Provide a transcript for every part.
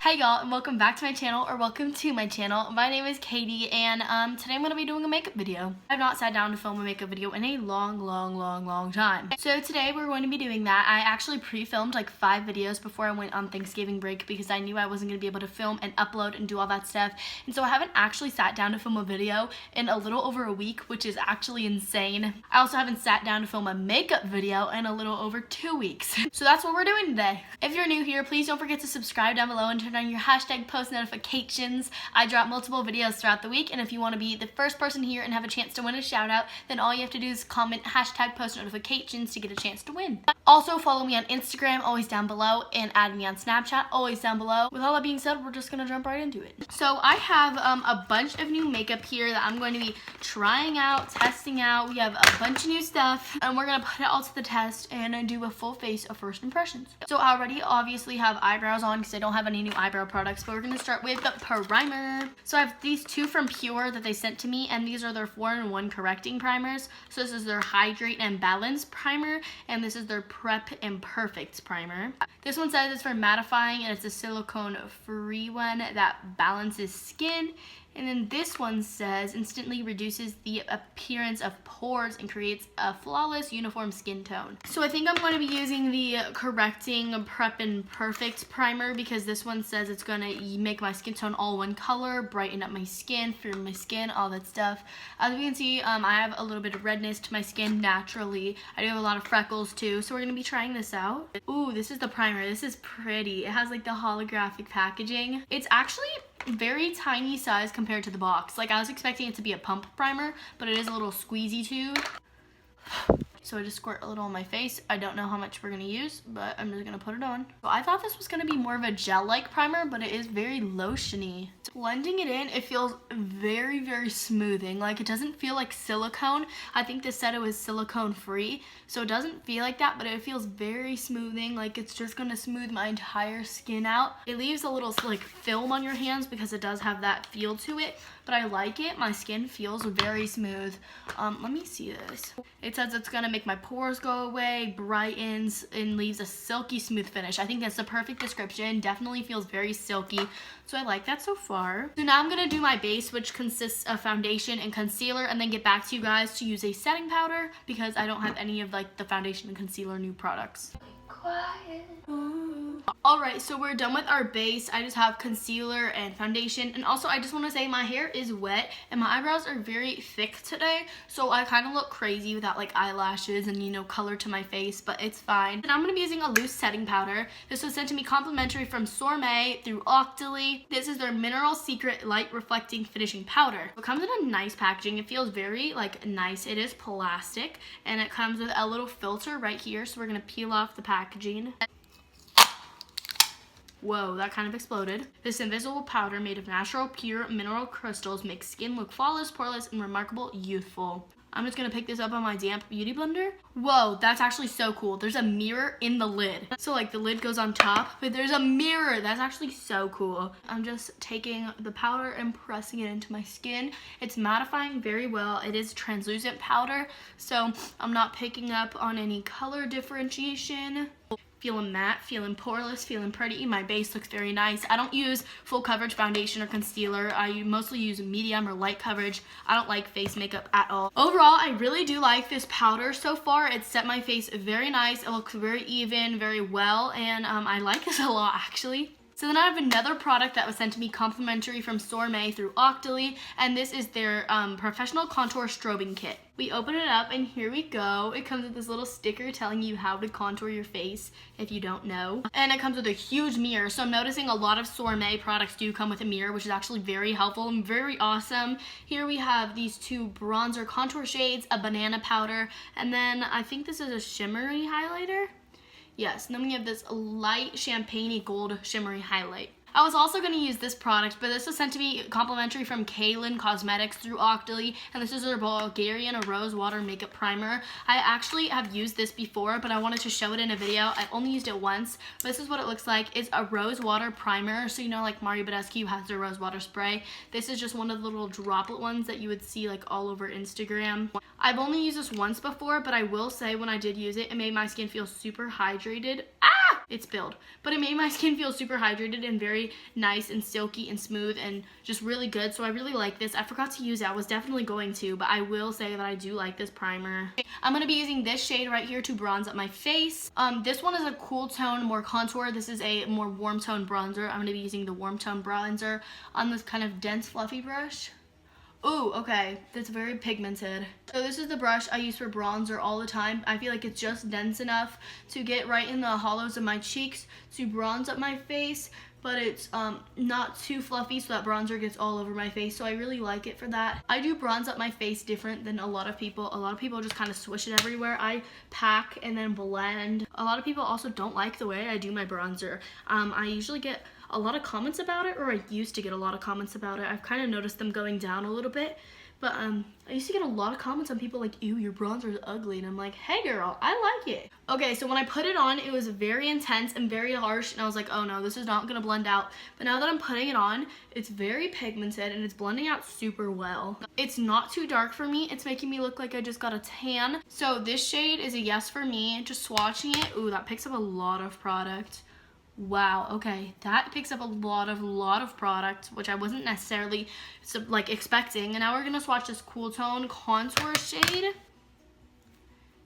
Hi y'all, and welcome back to my channel, or welcome to my channel. My name is Caiti, and today I'm going to be doing a makeup video. I've not sat down to film a makeup video in a long time. So today we're going to be doing that. I actually pre-filmed like 5 videos before I went on Thanksgiving break because I knew I wasn't going to be able to film and upload and do all that stuff. And so I haven't actually sat down to film a video in a little over a week, which is actually insane. I also haven't sat down to film a makeup video in a little over 2 weeks. So that's what we're doing today. If you're new here, please don't forget to subscribe down below and turn on your hashtag post notifications. I drop multiple videos throughout the week, and if you want to be the first person here and have a chance to win a shout out, then all you have to do is comment hashtag post notifications to get a chance to win. Also follow me on Instagram, always down below, and add me on Snapchat, always down below. With all that being said, we're just gonna jump right into it. So I have a bunch of new makeup here that I'm going to be trying out, testing out. We have a bunch of new stuff, and we're gonna put it all to the test and do a full face of first impressions. So I already obviously have eyebrows on because I don't have any new eyebrow products, but we're gonna start with the primer. So I have these two from Pure that they sent to me, and these are their 4-in-1 correcting primers. So this is their Hydrate and Balance primer, and this is their Prep and Perfect primer. This one says it's for mattifying, and it's a silicone free one that balances skin. And then this one says instantly reduces the appearance of pores and creates a flawless uniform skin tone. So I think I'm going to be using the correcting Prep and Perfect primer because this one says it's going to make my skin tone all one color, brighten up my skin, firm my skin, all that stuff. As you can see, I have a little bit of redness to my skin naturally. I do have a lot of freckles too, so we're going to be trying this out. Ooh, this is the primer. This is pretty. It has like the holographic packaging. It's actually very tiny size compared to the box. Like I was expecting it to be a pump primer, but it is a little squeezy tube. So I just squirt a little on my face. I don't know how much we're gonna use, but I'm just gonna put it on. So I thought this was gonna be more of a gel-like primer, but it is very lotiony. Blending it in, it feels very smoothing. Like it doesn't feel like silicone. I think this said it was silicone free, so it doesn't feel like that, but it feels very smoothing. Like it's just gonna smooth my entire skin out. It leaves a little like film on your hands because it does have that feel to it, but I like it. My skin feels very smooth. Let me see this. It says it's gonna make my pores go away, brightens, and leaves a silky smooth finish. I think that's the perfect description. Definitely feels very silky, so I like that so far. So now I'm gonna do my base, which consists of foundation and concealer, and then get back to you guys to use a setting powder because I don't have any of like the foundation and concealer new products. Quiet. Alright, so we're done with our base. I just have concealer and foundation, and also I just want to say my hair is wet and my eyebrows are very thick today, so I kind of look crazy without like eyelashes and you know color to my face, but it's fine. And I'm going to be using a loose setting powder. This was sent to me complimentary from Sourmet through Octoly. This is their Mineral Secret Light Reflecting Finishing Powder. It comes in a nice packaging. It feels very like nice. It is plastic, and it comes with a little filter right here, so we're going to peel off the packaging. Whoa, that kind of exploded. This invisible powder made of natural, pure mineral crystals makes skin look flawless, poreless, and remarkable youthful. I'm just gonna pick this up on my damp beauty blender. Whoa, that's actually so cool. There's a mirror in the lid. So like the lid goes on top, but there's a mirror. That's actually so cool. I'm just taking the powder and pressing it into my skin. It's mattifying very well. It is translucent powder, so I'm not picking up on any color differentiation. Feeling matte, feeling poreless, feeling pretty. My base looks very nice. I don't use full coverage foundation or concealer. I mostly use medium or light coverage. I don't like face makeup at all. Overall, I really do like this powder. So far, it's set my face very nice. It looks very even, very well, and I like this a lot actually. So then I have another product that was sent to me complimentary from Sourmet through Octoly, and this is their Professional Contour Strobing Kit. We open it up, and here we go. It comes with this little sticker telling you how to contour your face if you don't know. And it comes with a huge mirror, so I'm noticing a lot of Sourmet products do come with a mirror, which is actually very helpful and very awesome. Here we have these 2 bronzer contour shades, a banana powder, and then I think this is a shimmery highlighter. Yes, and then we have this light champagne gold shimmery highlight. I was also going to use this product, but this was sent to me complimentary from Kaylin Cosmetics through Octoly, and this is their Bulgarian Rose Water Makeup Primer. I actually have used this before, but I wanted to show it in a video. I've only used it once, but this is what it looks like. It's a rose water primer, so you know like Mario Badescu has their rose water spray. This is just one of the little droplet ones that you would see like all over Instagram. I've only used this once before, but I will say when I did use it, it made my skin feel super hydrated. Ah! it spilled. But it made my skin feel super hydrated and very nice and silky and smooth and just really good. So I really like this. I forgot to use it. I was definitely going to, but I will say that I do like this primer. I'm going to be using this shade right here to bronze up my face. This one is a cool tone, more contour. This is a more warm tone bronzer. I'm going to be using the warm tone bronzer on this kind of dense fluffy brush. Ooh, okay, that's very pigmented. So this is the brush I use for bronzer all the time. I feel like it's just dense enough to get right in the hollows of my cheeks to bronze up my face, but it's not too fluffy so that bronzer gets all over my face, so I really like it for that. I do bronze up my face different than a lot of people. A lot of people just kind of swish it everywhere. I pack and then blend. A lot of people also don't like the way I do my bronzer. I usually get a lot of comments about it, or I used to get a lot of comments about it. I've kind of noticed them going down a little bit, but I used to get a lot of comments on people like, ew, your bronzer is ugly, and I'm like, hey girl, I like it. Okay, so when I put it on, it was very intense and very harsh, and I was like, oh no, this is not gonna blend out. But now that I'm putting it on, it's very pigmented and it's blending out super well. It's not too dark for me. It's making me look like I just got a tan. So this shade is a yes for me. Just swatching it, ooh, that picks up a lot of product. Wow, okay, that picks up a lot of product, which I wasn't necessarily like expecting. And now we're gonna swatch this cool tone contour shade.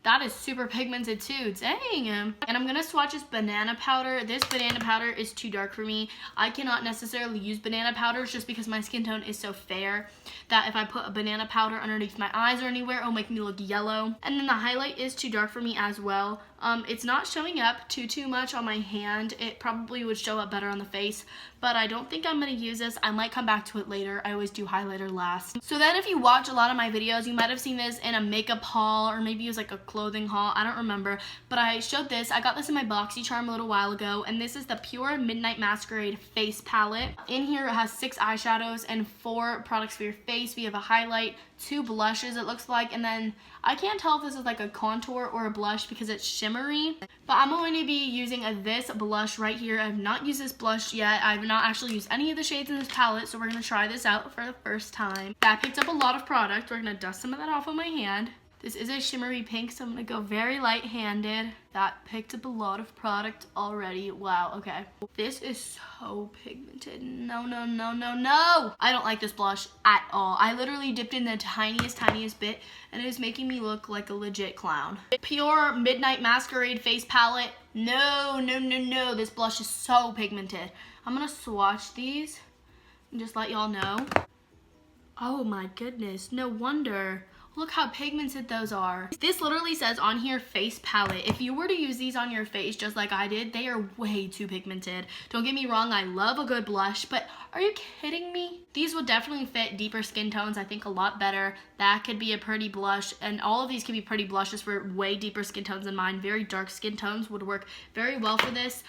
That is super pigmented too, dang. And I'm gonna swatch this banana powder. This banana powder is too dark for me. I cannot necessarily use banana powders just because my skin tone is so fair that if I put a banana powder underneath my eyes or anywhere, it'll make me look yellow. And then the highlight is too dark for me as well. It's not showing up too much on my hand. It probably would show up better on the face, but I don't think I'm gonna use this. I might come back to it later. I always do highlighter last. So then if you watch a lot of my videos, you might have seen this in a makeup haul, or maybe it was like a clothing haul, I don't remember, but I showed this. I got this in my BoxyCharm a little while ago, and this is the Pure Midnight Masquerade face palette. In here it has 6 eyeshadows and 4 products for your face. We have a highlight, 2 blushes it looks like, and then I can't tell if this is like a contour or a blush because it's shimmery, but I'm going to be using this blush right here. I've not used this blush yet. I've not actually used any of the shades in this palette, so we're going to try this out for the first time. That picked up a lot of product. We're going to dust some of that off on my hand. This is a shimmery pink, so I'm going to go very light-handed. That picked up a lot of product already. Wow, okay. This is so pigmented. No. I don't like this blush at all. I literally dipped in the tiniest bit, and it is making me look like a legit clown. Pure Midnight Masquerade face palette. No. This blush is so pigmented. I'm going to swatch these and just let y'all know. Oh my goodness, no wonder. Look how pigmented those are. This literally says on here face palette. If you were to use these on your face just like I did, they are way too pigmented. Don't get me wrong, I love a good blush, but are you kidding me? These would definitely fit deeper skin tones, I think, a lot better. That could be a pretty blush, and all of these could be pretty blushes for way deeper skin tones than mine. Very dark skin tones would work very well for this.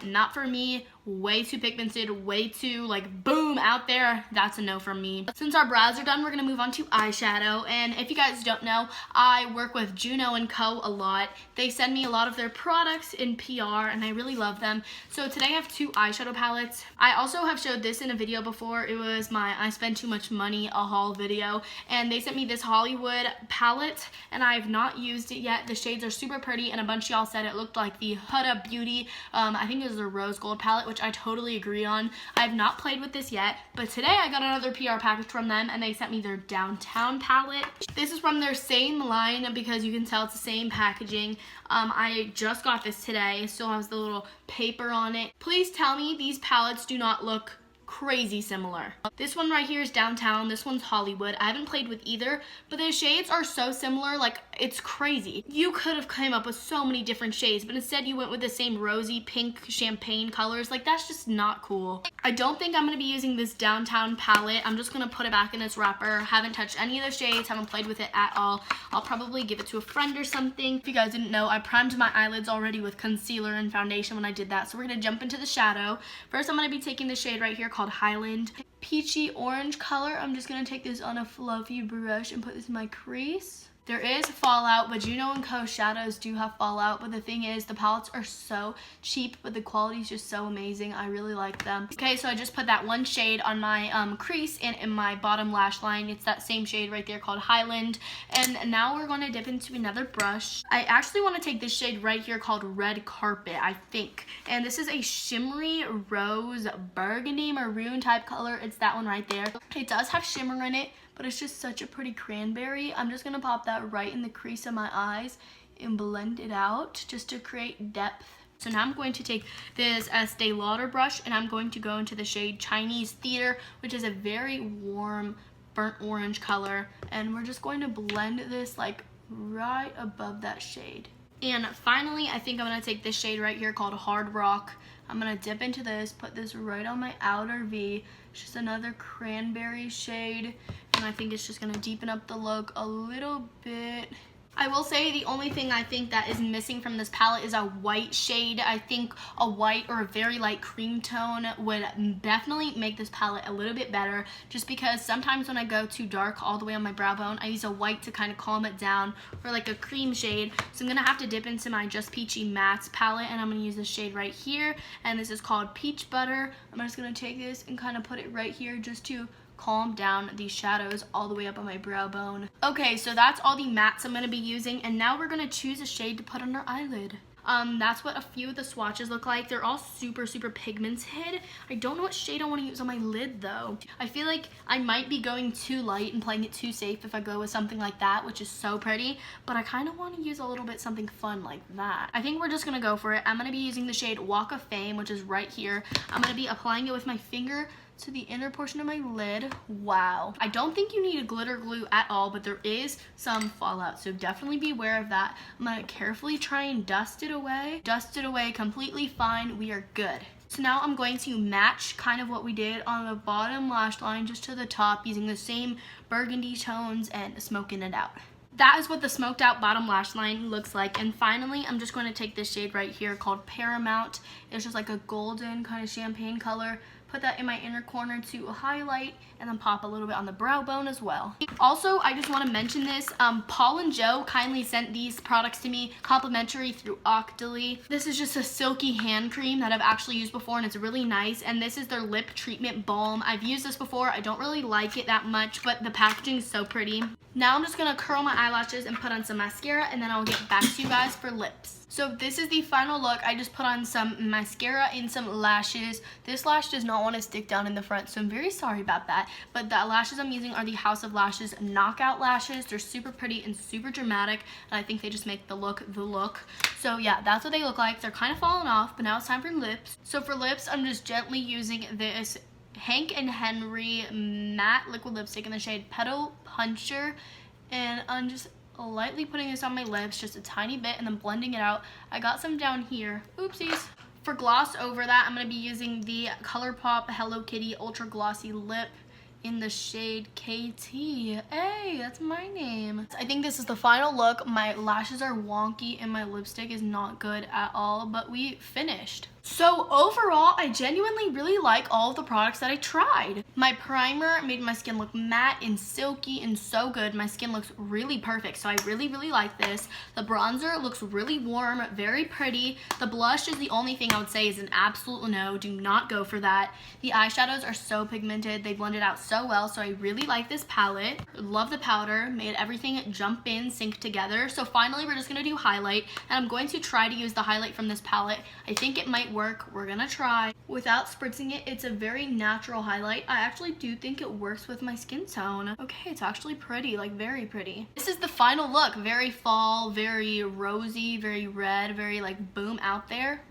Not for me. Way too pigmented, way too like boom out there. That's a no from me. Since our brows are done, we're gonna move on to eyeshadow. And if you guys don't know, I work with Juno & Co. a lot. They send me a lot of their products in PR, and I really love them. So today I have 2 eyeshadow palettes. I also have showed this in a video before. It was my I Spend Too Much Money a haul video, and they sent me this Hollywood palette, and I have not used it yet. The shades are super pretty, and a bunch of y'all said it looked like the Huda Beauty, I think it was a rose gold palette, which I totally agree on. I have not played with this yet, but today I got another PR package from them, and they sent me their Downtown palette. This is from their same line because you can tell it's the same packaging. I just got this today. It still has the little paper on it. Please tell me these palettes do not look crazy similar. This one right here is Downtown. This one's Hollywood. I haven't played with either, but the shades are so similar, like it's crazy. You could have come up with so many different shades, but instead you went with the same rosy pink champagne colors. Like, that's just not cool. I don't think I'm gonna be using this Downtown palette. I'm just gonna put it back in its wrapper. Haven't touched any of the shades, haven't played with it at all. I'll probably give it to a friend or something. If you guys didn't know, I primed my eyelids already with concealer and foundation when I did that, so we're gonna jump into the shadow. First, I'm gonna be taking the shade right here called Highland. Peachy orange color. I'm just gonna take this on a fluffy brush and put this in my crease. There is fallout, but Juno and Co shadows do have fallout. But the thing is, the palettes are so cheap, but the quality is just so amazing. I really like them. Okay, so I just put that one shade on my crease and in my bottom lash line. It's that same shade right there called Highland. And now we're going to dip into another brush. I actually want to take this shade right here called Red Carpet, I think. And this is a shimmery rose burgundy maroon type color. It's that one right there. It does have shimmer in it, but it's just such a pretty cranberry. I'm just going to pop that right in the crease of my eyes and blend it out just to create depth. So now I'm going to take this Estee Lauder brush and I'm going to go into the shade Chinese Theater, which is a very warm burnt orange color, and we're just going to blend this like right above that shade. And finally, I think I'm going to take this shade right here called Hard Rock. I'm going to dip into this, put this right on my outer V. It's just another cranberry shade, and I think it's just going to deepen up the look a little bit. I will say the only thing I think that is missing from this palette is a white shade. I think a white or a very light cream tone would definitely make this palette a little bit better, just because sometimes when I go too dark all the way on my brow bone, I use a white to kind of calm it down, or like a cream shade. So I'm going to have to dip into my Just Peachy Mattes palette, and I'm going to use this shade right here, and this is called Peach Butter. I'm just going to take this and kind of put it right here just to calm down these shadows all the way up on my brow bone. Okay, so that's all the mattes I'm going to be using, and now we're going to choose a shade to put on our eyelid. That's what a few of the swatches look like. They're all super pigmented. I don't know what shade I want to use on my lid though. I feel like I might be going too light and playing it too safe if I go with something like that, which is so pretty, but I kind of want to use a little bit something fun like that. I think we're just going to go for it. I'm going to be using the shade Walk of Fame, which is right here. I'm going to be applying it with my finger to the inner portion of my lid. Wow. I don't think you need a glitter glue at all, but there is some fallout, so definitely be aware of that. I'm gonna carefully try and dust it away. Dust it away completely fine. We are good. So now I'm going to match kind of what we did on the bottom lash line just to the top, using the same burgundy tones and smoking it out. That is what the smoked out bottom lash line looks like. And finally, I'm just going to take this shade right here called Paramount. It's just like a golden kind of champagne color. Put that in my inner corner to highlight, and then pop a little bit on the brow bone as well. Also, I just want to mention this. Paul and Joe kindly sent these products to me complimentary through Octoly. This is just a silky hand cream that I've actually used before, and it's really nice. And this is their lip treatment balm. I've used this before. I don't really like it that much, but the packaging is so pretty. Now I'm just going to curl my eyelashes and put on some mascara, and then I'll get back to you guys for lips. So this is the final look. I just put on some mascara and some lashes. This lash does not want to stick down in the front, so I'm very sorry about that. But the lashes I'm using are the House of Lashes Knockout Lashes. They're super pretty and super dramatic, and I think they just make the look the look. So yeah, that's what they look like. They're kind of falling off, but now it's time for lips. So for lips, I'm just gently using this Hank and Henry matte liquid lipstick in the shade Petal Puncher, and I'm just lightly putting this on my lips, just a tiny bit, and then blending it out. I got some down here. Oopsies. For gloss over that, I'm going to be using the ColourPop Hello Kitty Ultra Glossy Lip in the shade Caiti. Hey, that's my name. I think this is the final look. My lashes are wonky and my lipstick is not good at all, but we finished. So overall, I genuinely really like all of the products that I tried. My primer made my skin look matte and silky and so good. My skin looks really perfect, so I really like this. The bronzer looks really warm, very pretty. The blush is the only thing I would say is an absolute no. Do not go for that. The eyeshadows are so pigmented. They blended out so well, so I really like this palette. Love the powder. Made everything jump in, sync together. So finally, we're just going to do highlight, and I'm going to try to use the highlight from this palette. I think it might work. We're gonna try. Without spritzing it, it's a very natural highlight. I actually do think it works with my skin tone. Okay, it's actually pretty, like very pretty. This is the final look. Very fall, very rosy, very red, very like boom out there.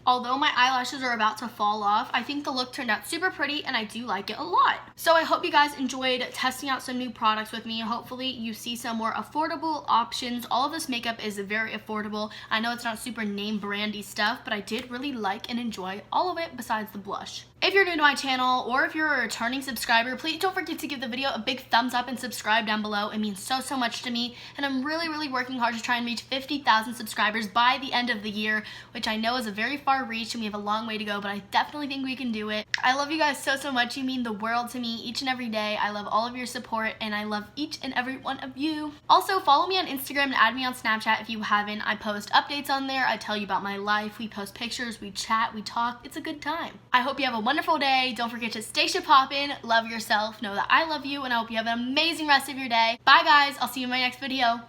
Although my eyelashes are about to fall off, I think the look turned out super pretty and I do like it a lot. So I hope you guys enjoyed testing out some new products with me. Hopefully you see some more affordable options. All of this makeup is very affordable. I know it's not super name brandy stuff, but I did really like and enjoy all of it besides the blush. If you're new to my channel or if you're a returning subscriber, please don't forget to give the video a big thumbs up and subscribe down below. It means so much to me, and I'm really working hard to try and reach 50,000 subscribers by the end of the year, which I know is a very far reach and we have a long way to go, but I definitely think we can do it. I love you guys so much. You mean the world to me each and every day. I love all of your support and I love each and every one of you. Also, follow me on Instagram and add me on Snapchat if you haven't. I post updates on there. I tell you about my life. We post pictures, we chat, we talk. It's a good time. I hope you have a wonderful day. Don't forget to stay poppin', love yourself, know that I love you, and I hope you have an amazing rest of your day. Bye guys, I'll see you in my next video.